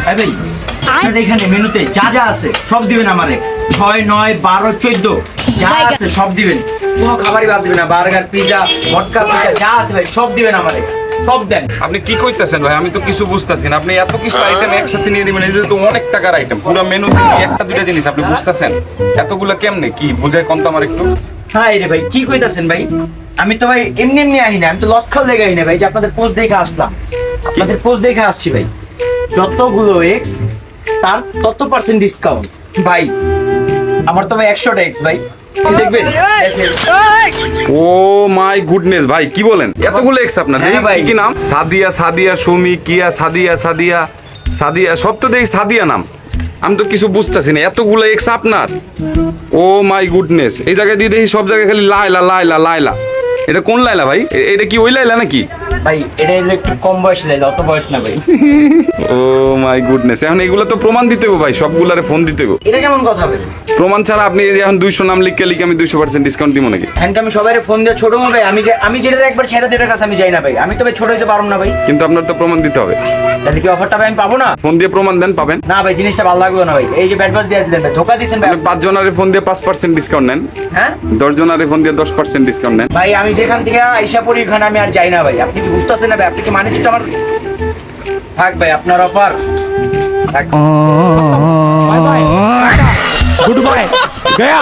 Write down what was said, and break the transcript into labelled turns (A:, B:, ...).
A: ভাই আপনাদের এখানে মেনুতে যা যা আছে সব দিবেন আমারে 6 9 12 14 যা আছে সব দিবেন, কোনো খাবারই বাদ দিবেন না। বার্গার পিজা ভডকা পিজা যা আছে ভাই সব দিবেন আমারে, সব দেন।
B: আপনি কি কইতাছেন ভাই? আমি তো কিছু বুঝতাছি না। আপনি এত কিছু আইটেম একসাথে নিয়ে দিবেন, এই যে তো অনেক টাকার আইটেম, পুরো মেনু একটা দুইটা জিনিস আপনি বুঝতাছেন? এতগুলা কেমনে কি বুঝায় কোন তো আমার একটু।
A: হ্যাঁ রে ভাই কি কইতাছেন ভাই? আমি তো ভাই এমনি এমনি আহি না, আমি তো লস খাল লেগে আহি না ভাই, যে আপনাদের পোস্ট দেখে আসলাম, আপনাদের পোস্ট দেখে আসছি ভাই। যতগুলো এক্স তার তত পার্সেন্ট ডিসকাউন্ট ভাই। আমার তো ভাই 100টা এক্স ভাই, কি দেখবেন?
B: ও মাই গুডনেস ভাই, কি বলেন? এতগুলো এক্স আপনার?
A: হ্যাঁ ভাই।
B: কি কি নাম? সাদিয়া, সাদিয়া, সুমি, কিয়া, সাদিয়া, সাদিয়া, সাদিয়া, সব তো দেখি সাদিয়া নাম। আমি তো কিছু বুঝতেছি না, এতগুলো এক্স আপনার? ও মাই গুডনেস, এই জায়গায় দিয়ে দেখি সব জায়গায় খালি লাইলা লাইলা লাইলা। এটা কোন লাইলা ভাই? এটা কি ওই লাইলা নাকি?
A: ভাই এটা হলো একটু কম বয়সী লাইলা, অত বয়স না ভাই।
B: ও মাই গুডনেস, এখন এগুলো তো প্রমাণ দিতে গো ভাই, সবগুলারে ফোন দিতে গো।
A: এটা কেমন কথা ভাই?
B: প্রমাণ ছাড়া আপনি এই যে এখন 200 নাম লিখে আমি 200% ডিসকাউন্ট দিব নাকি?
A: হ্যাঁ আমি সবাই ফোন দিয়ে ছোট ভাই, আমি যেটা একবার ছেড়ে দিয়ে কাছে আমি যাই না ভাই, আমি তো ভাই ছোট হইতে পারবো না ভাই।
B: কিন্তু আপনার তো প্রমাণ দিতে হবে।
A: তাহলে কি অফারটা ভাই আমি পাবো না?
B: ফোন দিয়ে প্রমাণ দেন, পাবেন।
A: না ভাই জিনিসটা ভালো লাগবে না ভাই, এই যে ব্যাট বাস দিয়ে দিলেন ভাই, ধোকা দিছেন ভাই।
B: আপনি 5 জনারে ফোন দিয়ে 5% ডিসকাউন্ট নেন,
A: হ্যাঁ
B: 10 জনারে ফোন দিয়ে 10% ডিসকাউন্ট নেন।
A: ভাই আমি যেখান থেকে আইসা পড়ি ওখানে আমি আর যাই না ভাই, আপনি কি বুঝতেছেন না ভাই? আপনি কি মানে যেটা আমার থাক ভাই আপনার অফার থাক।
C: गुड बाय गया।